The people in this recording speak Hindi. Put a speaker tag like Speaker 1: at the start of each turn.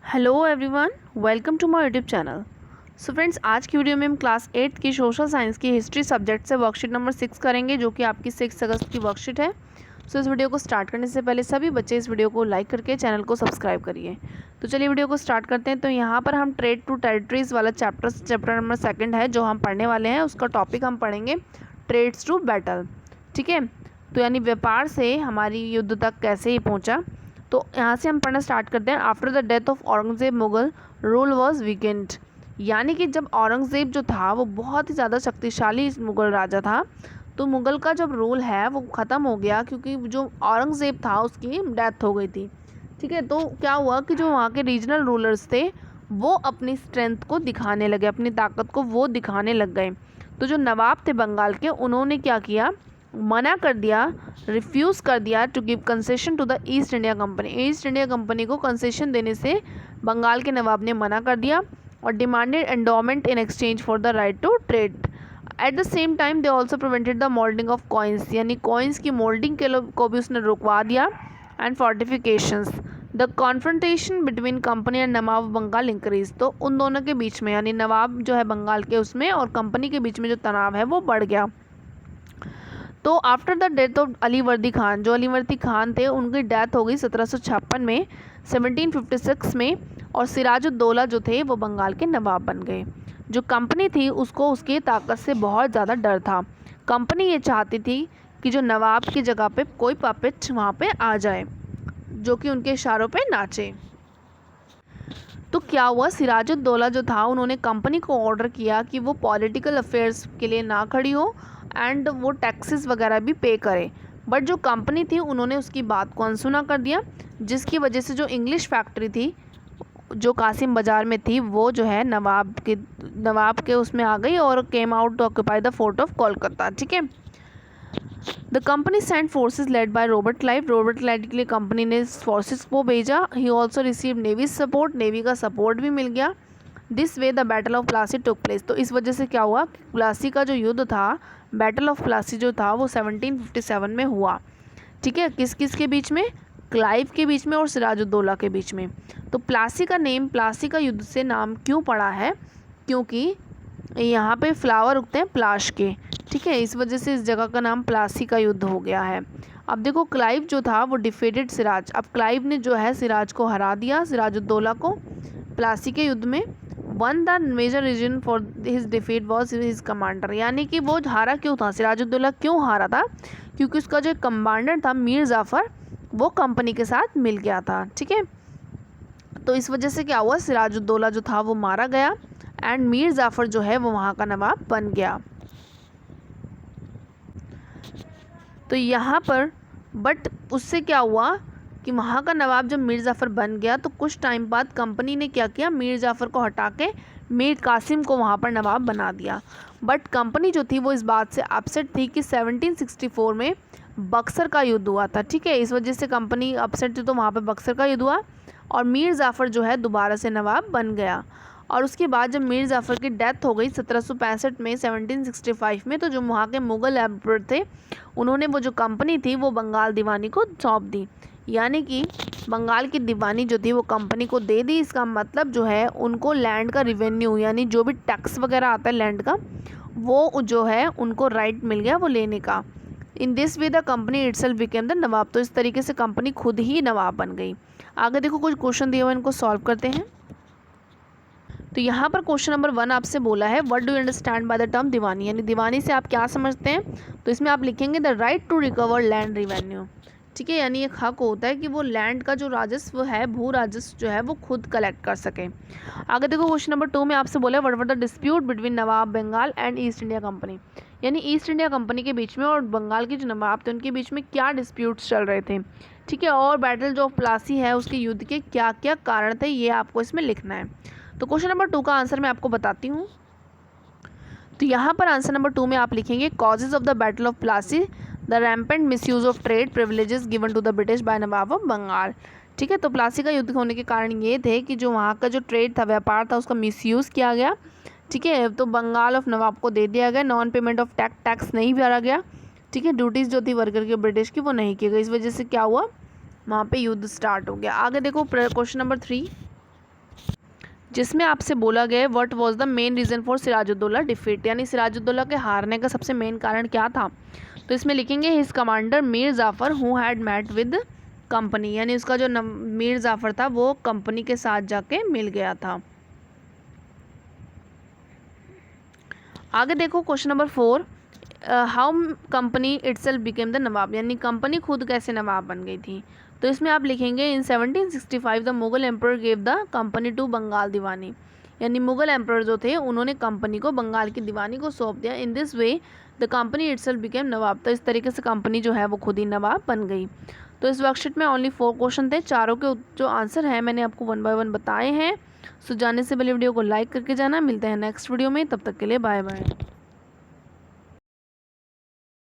Speaker 1: Hello everyone, welcome to my YouTube channel. So friends, आज की वीडियो में हम क्लास 8 की सोशल साइंस की हिस्ट्री सब्जेक्ट से वर्कशीट नंबर 6 करेंगे, जो कि आपकी 6 अगस्त की वर्कशीट है। सो इस वीडियो को स्टार्ट करने से पहले सभी बच्चे इस वीडियो को लाइक करके चैनल को सब्सक्राइब करिए। तो चलिए वीडियो को स्टार्ट करते हैं। तो यहाँ पर हम ट्रेड टू टेरिटरीज वाला चैप्टर नंबर 2 है जो हम पढ़ने वाले हैं। उसका टॉपिक हम पढ़ेंगे ट्रेड्स टू बैटल। ठीक है, तो यानी व्यापार से हमारी युद्ध तक कैसे ही पहुँचा। तो यहाँ से हम पढ़ना स्टार्ट करते हैं। After the death of Aurangzeb Mughal rule was weekend, यानी कि जब औरंगजेब जो था वो बहुत ही ज़्यादा शक्तिशाली मुगल राजा था, तो मुगल का जब रूल है वो ख़त्म हो गया, क्योंकि जो औरंगजेब था उसकी डेथ हो गई थी। ठीक है, तो क्या हुआ कि जो वहाँ के रीजनल रूलर्स थे वो अपनी स्ट्रेंथ को दिखाने लगे, अपनी ताकत को वो दिखाने लग गए। तो जो नवाब थे बंगाल के, उन्होंने क्या किया, मना कर दिया, रिफ्यूज़ कर दिया to give concession to the East India Company. East India Company को कंसेशन देने से बंगाल के नवाब ने मना कर दिया और demanded endowment in exchange for the right to trade. At the same time they also prevented the moulding of coins, यानी कॉइन्स की मोल्डिंग को भी उसने रुकवा दिया। And fortifications, the confrontation between company and nawab of Bengal increase. तो उन दोनों के बीच में, यानी नवाब जो है बंगाल के उसमें और कंपनी के बीच में जो तनाव है वो बढ़ गया। तो after the death of Alivardi Khan, जो अलीवर्दी खान थे उनकी डेथ हो गई 1756 में, 1756 में। और सिराजुद्दौला जो थे वो बंगाल के नवाब बन गए। जो कंपनी थी उसको उसकी ताकत से बहुत ज़्यादा डर था। कंपनी ये चाहती थी कि जो नवाब की जगह पे कोई पपेट वहाँ पे आ जाए जो कि उनके इशारों पे नाचे। तो क्या हुआ, सिराजुद्दौला जो था उन्होंने कंपनी को ऑर्डर किया कि वो पॉलिटिकल अफेयर्स के लिए ना खड़ी हो एंड वो टैक्सेस वगैरह भी पे करे। बट जो कंपनी थी उन्होंने उसकी बात को अनसुना कर दिया, जिसकी वजह से जो इंग्लिश फैक्ट्री थी जो कासिम बाज़ार में थी वो जो है नवाब के उसमें आ गई और came out to occupy the fort of Kolkata. ठीक है, the company send forces led by Robert Clive. Robert Clive के लिए कंपनी ने फोर्सेस को भेजा। He also receive navy support, navy का सपोर्ट भी मिल गया। This way the battle of Plassey took place. तो इस वजह से क्या हुआ, प्लासी का जो युद्ध था, बैटल ऑफ प्लासी जो था वो 1757 में हुआ। ठीक है, किस किस के बीच में, क्लाइव के बीच में और सिराजुद्दौला के बीच में। तो प्लासी का नेम, प्लासी का युद्ध से नाम क्यों पड़ा है, क्योंकि यहाँ पे फ्लावर उगते हैं प्लाश के। ठीक है, इस वजह से इस जगह का नाम प्लासी का युद्ध हो गया है। अब देखो, क्लाइव जो था वो डिफेटेड सिराज। अब क्लाइव ने जो है सिराज को हरा दिया, सिराजुद्दौला को, प्लासी के युद्ध में। One the major reason for his defeat was his commander, यानी कि वो हारा क्यों था, सिराजुद्दौला क्यों हारा था, क्योंकि उसका जो कमांडर था मीर जाफ़र वो कंपनी के साथ मिल गया था। ठीक है, तो इस वजह से क्या हुआ, सिराजुद्दौला जो था वो मारा गया एंड मीर जाफ़र जो है वो वहाँ का नवाब बन गया। तो यहाँ पर बट उससे क्या हुआ कि वहाँ का नवाब जब मीर जाफ़र बन गया तो कुछ टाइम बाद कंपनी ने क्या किया, मीर जाफ़र को हटा के मीर कासिम को वहाँ पर नवाब बना दिया। बट कंपनी जो थी वो इस बात से अपसेट थी कि 1764 में बक्सर का युद्ध हुआ था। ठीक है, इस वजह से कंपनी अपसेट थी, तो वहाँ पर बक्सर का युद्ध हुआ और मीर जाफ़र जो है दोबारा से नवाब बन गया। और उसके बाद जब मीर जाफ़र की डेथ हो गई 1765 में, 1765 में, तो जो वहाँ के मुग़ल एम्परर थे उन्होंने वो जो कंपनी थी वो बंगाल दीवानी को सौंप दी, यानी कि बंगाल की दीवानी जो थी वो कंपनी को दे दी। इसका मतलब जो है उनको लैंड का रिवेन्यू, यानी जो भी टैक्स वगैरह आता है लैंड का, वो जो है उनको राइट मिल गया वो लेने का। In this way the company itself became the nawab. तो इस तरीके से कंपनी खुद ही नवाब बन गई। आगे देखो, कुछ क्वेश्चन दिए हुए इनको सॉल्व करते हैं। तो यहाँ पर क्वेश्चन नंबर 1 आपसे बोला है, what do you understand by the term diwani, यानी दीवानी से आप क्या समझते हैं। तो इसमें आप लिखेंगे the right to recover land revenue. ठीक है, यानी एक हक होता है कि वो लैंड का जो राजस्व है, भू राजस्व जो है वो खुद कलेक्ट कर सके। आगे देखो, क्वेश्चन नंबर 2 में आपसे बोला है, what were the dispute between nawab Bengal and East India Company, यानी ईस्ट इंडिया कंपनी के बीच में और बंगाल के जो नवाब थे उनके बीच में क्या डिस्प्यूट्स चल रहे थे। ठीक है, और बैटल जो प्लासी है उसके युद्ध के क्या क्या कारण थे ये आपको इसमें लिखना है। तो क्वेश्चन नंबर 2 का आंसर मैं आपको बताती हूँ। तो यहाँ पर आंसर नंबर 2 में आप लिखेंगे, causes of the battle of Plassey, the rampant misuse of trade privileges given to the British by nawab of Bengal. ठीक है, तो प्लासी का युद्ध होने के कारण ये थे कि जो वहाँ का जो ट्रेड था, व्यापार था, उसका मिसयूज़ किया गया। ठीक है, तो बंगाल ऑफ नवाब को दे दिया गया, नॉन पेमेंट ऑफ टैक्स नहीं भरा गया। ठीक है, ड्यूटीज़ जो थी वर्कर की ब्रिटिश की वो नहीं की गई। इस वजह से क्या हुआ, वहाँ पे युद्ध स्टार्ट हो गया। आगे देखो क्वेश्चन नंबर 3, जिसमें आपसे बोला गया what was the main reason for Sirajuddaulah defeat, यानी सिराजुद्दौला के हारने का सबसे मेन कारण क्या था। तो इसमें लिखेंगे his commander Mir Jafar who had met with company, यानी उसका जो मीर जाफ़र था वो कंपनी के साथ जाके मिल गया था। आगे देखो question number 4, how company itself became the nawab, यानी कंपनी खुद कैसे नवाब बन गई थी। तो इसमें आप लिखेंगे in 1765 the Mughal emperor gave the company to Bengal diwani, यानी मुगल एम्पर जो थे उन्होंने कंपनी को बंगाल की दीवानी को सौंप दिया। In this way the company itself became nawab, तो इस तरीके से कंपनी जो है वो खुद ही नवाब बन गई। तो इस वर्कशीट में ओनली 4 क्वेश्चन थे, चारों के जो आंसर हैं मैंने आपको 1 बाय 1 बताए हैं। सो जाने से पहले वीडियो को लाइक करके जाना। मिलते हैं नेक्स्ट वीडियो में, तब तक के लिए बाय बाय।